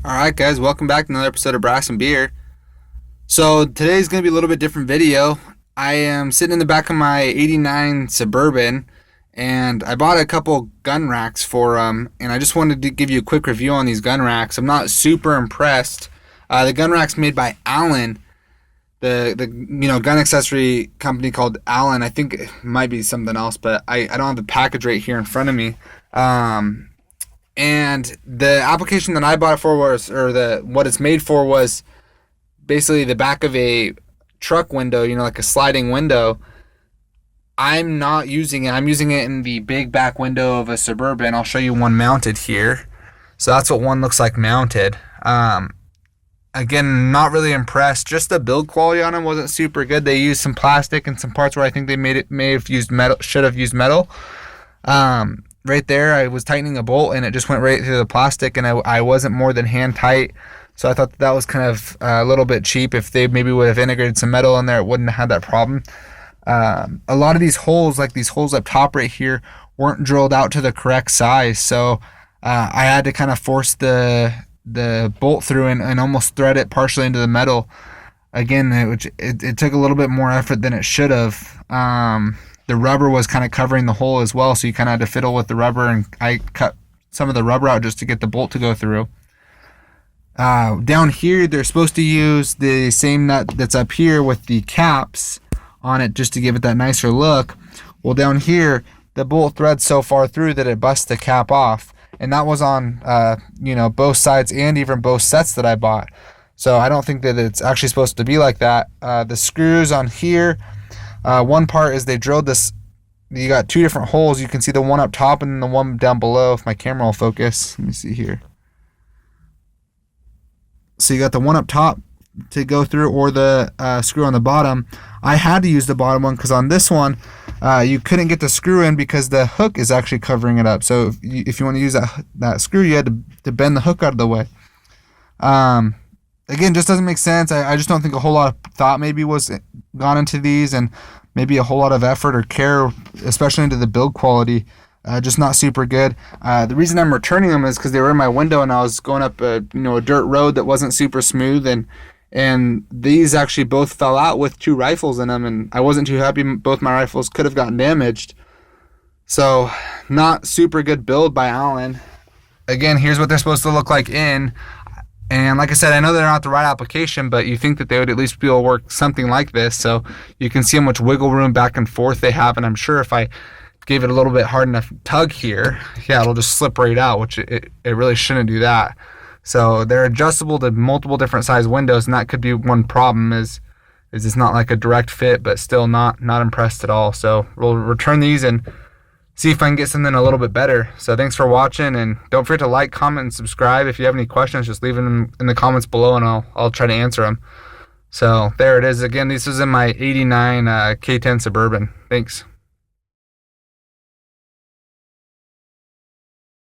All right, guys, welcome back to another episode of Brass and Beer. So today's going to be a little bit different video. I am sitting in the back of my 89 Suburban, and I bought a couple gun racks for them, and I just wanted to give you a quick review on these gun racks. I'm not super impressed. The gun rack's made by Allen, the gun accessory company called Allen. I think it might be something else, but I don't have the package right here in front of me. And the application that I bought it for what it's made for was basically the back of a truck window, like a sliding window. I'm not using it. I'm using it in the big back window of a Suburban. I'll show you one mounted here. So that's what one looks like mounted. Again, not really impressed. Just the build quality on them wasn't super good. They used some plastic and some parts where I think they may have used metal, should have used metal. Right there, I was tightening a bolt and it just went right through the plastic, and I wasn't more than hand tight. So I thought that was kind of a little bit cheap. If they maybe would have integrated some metal in there, it wouldn't have had that problem. A lot of these holes, like these holes up top right here, weren't drilled out to the correct size. So I had to kind of force the bolt through and almost thread it partially into the metal. Again, it took a little bit more effort than it should have. The rubber was kind of covering the hole as well, so you kind of had to fiddle with the rubber, and I cut some of the rubber out just to get the bolt to go through. Down here, they're supposed to use the same nut that's up here with the caps on it just to give it that nicer look. Well, down here, the bolt threads so far through that it busts the cap off, and that was on both sides and even both sets that I bought. So I don't think that it's actually supposed to be like that. The screws on here, one part is they drilled this. You got two different holes. You can see the one up top and the one down below. If my camera will focus, let me see here. So you got the one up top to go through, or the screw on the bottom. I had to use the bottom one because on this one, you couldn't get the screw in because the hook is actually covering it up. So if you want to use that screw, you had to bend the hook out of the way. Again, just doesn't make sense. I just don't think a whole lot of thought maybe was gone into these, and maybe a whole lot of effort or care, especially into the build quality. Just not super good. The reason I'm returning them is because they were in my window, and I was going up a dirt road that wasn't super smooth, and these actually both fell out with two rifles in them, and I wasn't too happy. Both my rifles could have gotten damaged. So not super good build by Allen. Again, here's what they're supposed to look like in. And like I said, I know they're not the right application, but you think that they would at least be able to work something like this. So you can see how much wiggle room back and forth they have. And I'm sure if I gave it a little bit hard enough tug here, it'll just slip right out, which it really shouldn't do that. So they're adjustable to multiple different size windows, and that could be one problem is it's not like a direct fit, but still not impressed at all. So we'll return these and see if I can get something a little bit better. So thanks for watching, and don't forget to like, comment, and subscribe. If you have any questions, just leave them in the comments below, and I'll try to answer them. So there it is. Again, this is in my 89 K10 Suburban. Thanks.